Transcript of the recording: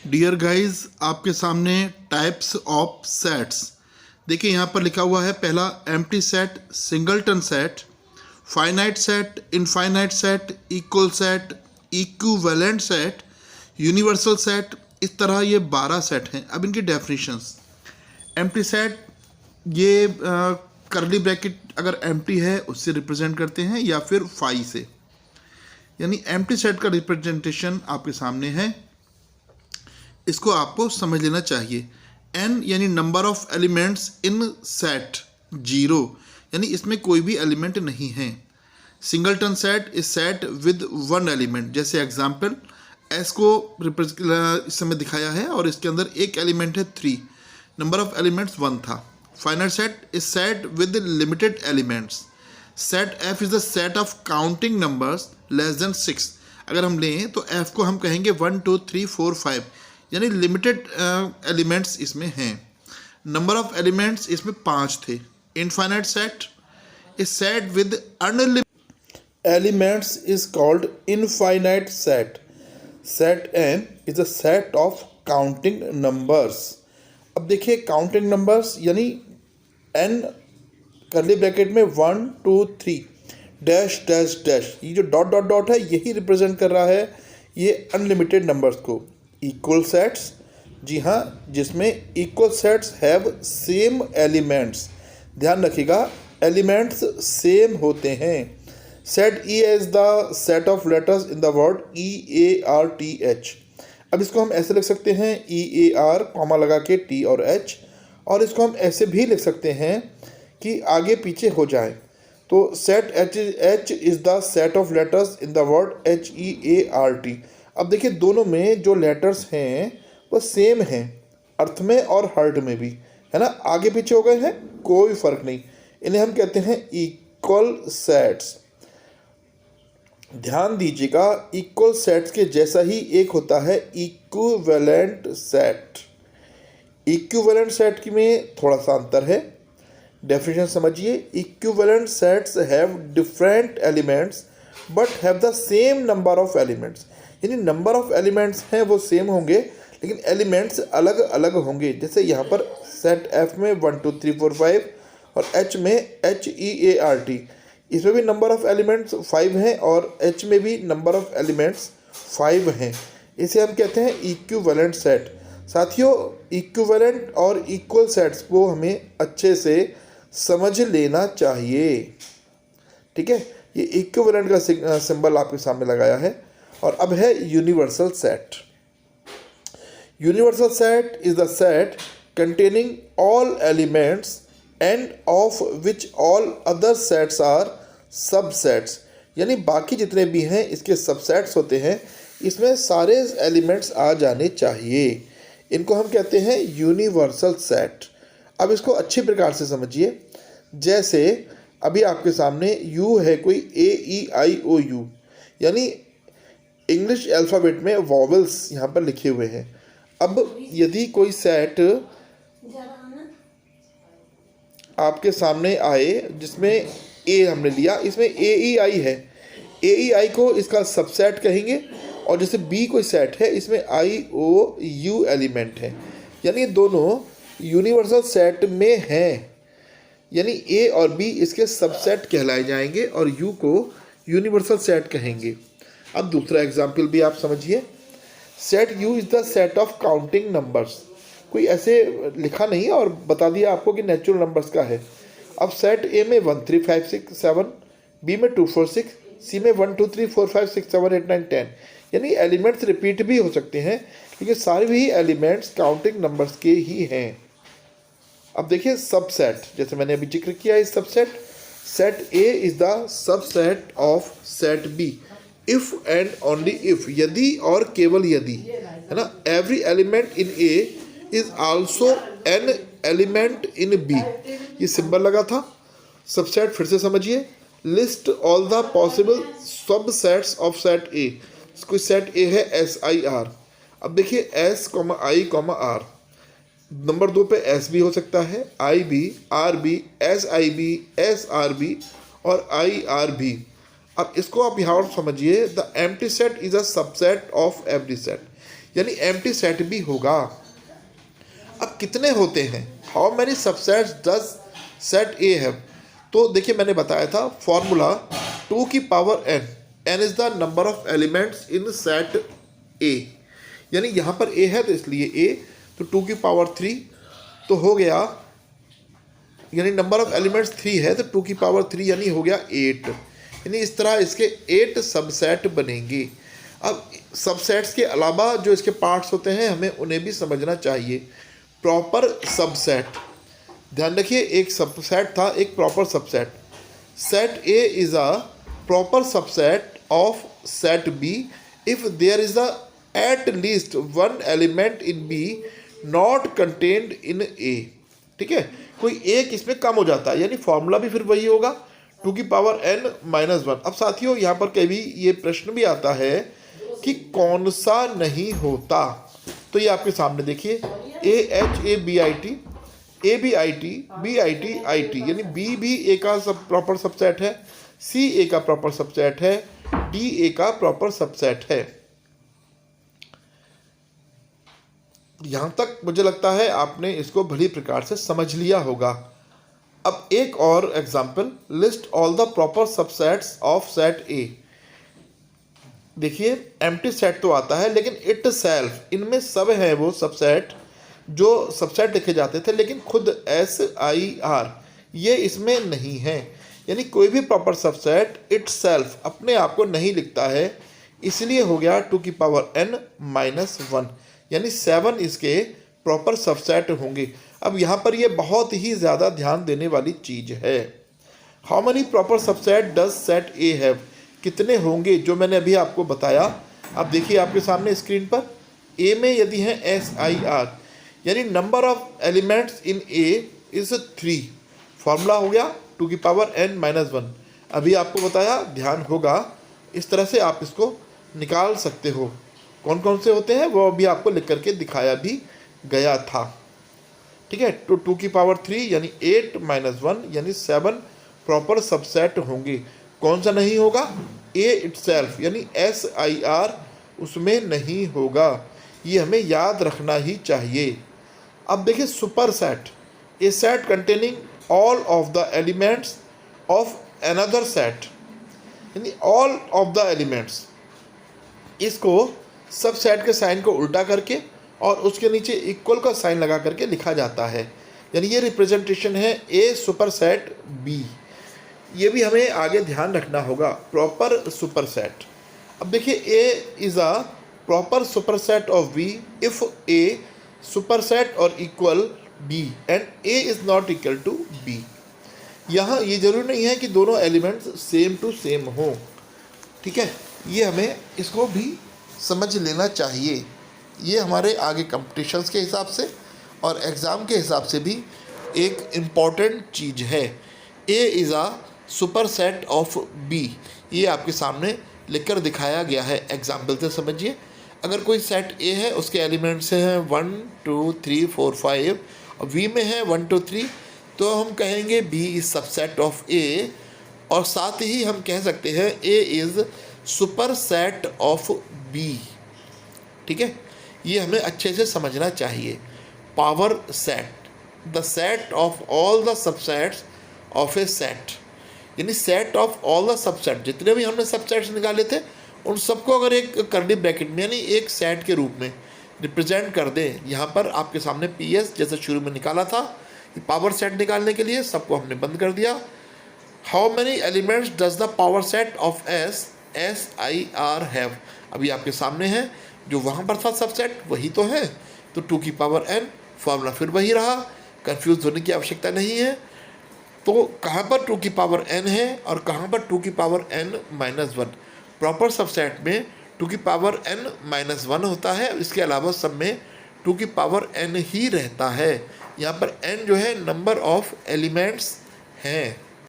Dear guys, आपके सामने types of sets देखिए। यहाँ पर लिखा हुआ है पहला empty set, singleton set, finite set, infinite set, equal set, equivalent set, universal set. इस तरह ये 12 सेट हैं। अब इनकी डेफिनेशंस। एम्प्टी सेट ये करली ब्रैकेट अगर एम्प्टी है उससे रिप्रेजेंट करते हैं या फिर फाई से, यानी एम्प्टी सेट का रिप्रेजेंटेशन आपके सामने है। इसको आपको समझ लेना चाहिए। n यानी number of elements in set 0, यानी इसमें कोई भी एलिमेंट नहीं है। Singleton set is set with one element. जैसे एग्जांपल s को इस समय दिखाया है और इसके अंदर एक एलिमेंट है 3, नंबर ऑफ एलिमेंट्स 1 था। Finite set is set with limited elements. Set f is the set of counting numbers less than 6। अगर हम लें तो f को हम कहेंगे 1 2 3 4 5, यानी लिमिटेड एलिमेंट्स इसमें हैं। नंबर ऑफ एलिमेंट्स इसमें 5 थे। Infinite set is set with unlimited elements is called infinite set. Set n is a set of counting numbers. अब देखिए काउंटिंग नंबर्स यानी n करली ब्रैकेट में 1 2 3 डैश डैश डैश, ये जो डॉट डॉट डॉट है यही रिप्रेजेंट कर रहा है ये अनलिमिटेड नंबर्स को। इक्वल सेट्स, जी हाँ, जिसमें equal sets have same elements. ध्यान रखिएगा एलिमेंट्स सेम होते हैं। Set E is the set of letters in the word EARTH। अब इसको हम ऐसे लिख सकते हैं EAR कॉमा लगा के T और H, और इसको हम ऐसे भी लिख सकते हैं कि आगे पीछे हो जाए। तो set H is the set of letters in the word HEART। अब देखिए दोनों में जो लेटर्स हैं वो सेम हैं, अर्थ में और हर्ट में भी, है ना। आगे पीछे हो गए हैं कोई फर्क नहीं, इन्हें हम कहते हैं इक्वल सेट्स। ध्यान दीजिएगा इक्वल सेट्स के जैसा ही एक होता है इक्विवेलेंट सेट। इक्विवेलेंट सेट में थोड़ा सा अंतर है। डेफिनेशन समझिए। Equivalent sets have different elements but have the same number of elements. यानी नंबर ऑफ एलिमेंट्स हैं वो सेम होंगे लेकिन एलिमेंट्स अलग अलग होंगे। जैसे यहाँ पर सेट F में 1 2 3 4 5 और H में HEART, इसमें भी नंबर ऑफ एलिमेंट्स 5 हैं और H में भी नंबर ऑफ एलिमेंट्स 5 हैं। इसे हम कहते हैं इक्विवेलेंट सेट। साथियों इक्विवेलेंट और इक्वल सेट्स को हमें अच्छे से समझ लेना चाहिए, ठीक है। ये इक्विवेलेंट का सिंबल आपके सामने लगाया है। और अब है universal set. Universal set is the set containing all elements and of which all other sets are subsets. यानी बाकी जितने भी हैं इसके सबसेट्स होते हैं, इसमें सारे एलिमेंट्स आ जाने चाहिए। इनको हम कहते हैं यूनिवर्सल सेट। अब इसको अच्छी प्रकार से समझिए। जैसे अभी आपके सामने U है कोई AEIOU, यानी इंग्लिश अल्फ़ाबेट में वॉवेल्स यहाँ पर लिखे हुए हैं। अब यदि कोई सेट आपके सामने आए जिसमें A हमने लिया, इसमें AEI है, AEI को इसका सबसेट कहेंगे। और जैसे B कोई सेट है इसमें IOU एलिमेंट है, यानी दोनों यूनिवर्सल सेट में हैं, यानी A और B इसके सबसेट कहलाए जाएंगे और U को यूनिवर्सल सेट कहेंगे। अब दूसरा एग्जाम्पल भी आप समझिए। Set U is the set of counting numbers. कोई ऐसे लिखा नहीं और बता दिया आपको कि नेचुरल नंबर्स का है। अब सेट A में 1 3 5 6 7, B में 2 4 6, C में 1 2 3 4 5 6 7 8 9 10, यानी एलिमेंट्स रिपीट भी हो सकते हैं क्योंकि सारे भी एलिमेंट्स काउंटिंग नंबर्स के ही हैं। अब देखिए सबसेट, जैसे मैंने अभी जिक्र किया है subset. Set A is the subset of set B if and only if, यदि और केवल यदि, है ना। Every element in A is also an element in B। ये सिंबल लगा था। सबसेट फिर से समझिए। List all the possible subsets of set A। कोई सेट A है SIR। अब देखिए S, I, R। नंबर 2 पे S भी हो सकता है, IB, RB, SIB, SRB और IRB। अब इसको आप यहाँ और समझिए। The empty set is a subset of every set. यानी एम्प्टी सेट भी होगा। अब कितने होते हैं, how many subsets does set A have. तो देखिए मैंने बताया था फॉर्मूला 2 की power n, n is the number of elements in set ए, यानी यहाँ पर a है तो इसलिए a, तो 2 की पावर 3 तो हो गया, यानी नंबर ऑफ एलिमेंट्स 3 है तो 2 की पावर 3 यानी हो गया 8, यानी इस तरह इसके 8 सबसेट बनेंगे। अब सबसेट्स के अलावा जो इसके पार्ट्स होते हैं हमें उन्हें भी समझना चाहिए। प्रॉपर सबसेट, ध्यान रखिए एक सबसेट था एक proper subset. Set A is a proper subset of set B if there is a at least one element in B not contained in A. ठीक है, कोई एक इसमें कम हो जाता है, यानी फॉर्मूला भी फिर वही होगा 2 की पावर n-1। अब साथियों यहाँ पर कभी ये प्रश्न भी आता है कि कौन सा नहीं होता, तो ये आपके सामने देखिए AHABIT, ABIT, BIT, IT, यानी B भी ए का सब प्रॉपर सबसेट है, C ए का प्रॉपर सबसेट है, D ए का प्रॉपर सबसेट है। यहाँ तक मुझे लगता है आपने इसको भली प्रकार से समझ लिया होगा। अब एक और example, list all the proper subsets of set ए। देखिए एम्प्टी सेट तो आता है लेकिन इट सेल्फ, इनमें सब है वो सबसेट जो सबसेट लिखे जाते थे, लेकिन खुद SIR ये इसमें नहीं है, यानी कोई भी प्रॉपर सबसेट इट सेल्फ अपने आप को नहीं लिखता है, इसलिए हो गया 2 की पावर n-1, यानी 7 इसके प्रॉपर सबसेट होंगे। अब यहाँ पर ये बहुत ही ज़्यादा ध्यान देने वाली चीज़ है। How many proper subset does set A have, कितने होंगे जो मैंने अभी आपको बताया। अब देखिए आपके सामने स्क्रीन पर ए में यदि है SIR, यानी number of elements in A is 3, formula हो गया 2 की पावर n-1। अभी आपको बताया, ध्यान होगा, इस तरह से आप इसको निकाल सकते हो। कौन कौन से होते हैं वो अभी आपको लिख करके दिखाया भी गया था। ठीक है, तो 2 की पावर 3 यानी 8-1 यानी 7 प्रॉपर सबसेट होंगे। कौन सा नहीं होगा, ए इटसेल्फ यानी SIR उसमें नहीं होगा, ये हमें याद रखना ही चाहिए। अब देखिए super set, A set containing all of the elements of another set, यानी ऑल ऑफ द एलिमेंट्स, इसको सब सेट के साइन को उल्टा करके और उसके नीचे इक्वल का साइन लगा करके लिखा जाता है, यानी ये रिप्रेजेंटेशन है ए सुपर सेट बी। ये भी हमें आगे ध्यान रखना होगा, प्रॉपर सुपर सेट। अब देखिए A is a proper super set of B if A super set और equal B and A is not equal to B. यहाँ ये जरूरी नहीं है कि दोनों एलिमेंट्स सेम टू सेम हों। ठीक है, ये हमें इसको भी समझ लेना चाहिए। ये हमारे आगे कंपटीशंस के हिसाब से और एग्ज़ाम के हिसाब से भी एक इम्पॉर्टेंट चीज़ है। A is a super set of B, ये आपके सामने लिखकर दिखाया गया है, एग्जाम्पल से समझिए। अगर कोई सेट ए है उसके एलिमेंट्स हैं 1 2 3 4 5 और वी में है 1 2 3, तो हम कहेंगे B is subset of A, और साथ ही हम कह सकते हैं A is super set of B. ठीक है, ये हमें अच्छे से समझना चाहिए। Power set, the set of all the subsets of a set, यानी set of all the subset, जितने भी हमने सबसेट्स निकाले थे उन सबको अगर एक कर्ली ब्रैकेट में यानी एक सेट के रूप में रिप्रेजेंट कर दें। यहाँ पर आपके सामने PS जैसे शुरू में निकाला था, पावर सेट निकालने के लिए सबको हमने बंद कर दिया। How many elements does the power set of SIR have, अभी आपके सामने है, जो वहाँ पर था सबसेट वही तो है, तो 2 की पावर n, फॉर्मूला फिर वही रहा, कंफ्यूज होने की आवश्यकता नहीं है। तो कहाँ पर 2 की पावर n है और कहाँ पर 2 की पावर n-1। प्रॉपर सबसेट में 2 की पावर n-1 होता है, इसके अलावा सब में 2 की पावर n ही रहता है। यहाँ पर n जो है नंबर ऑफ एलिमेंट्स हैं।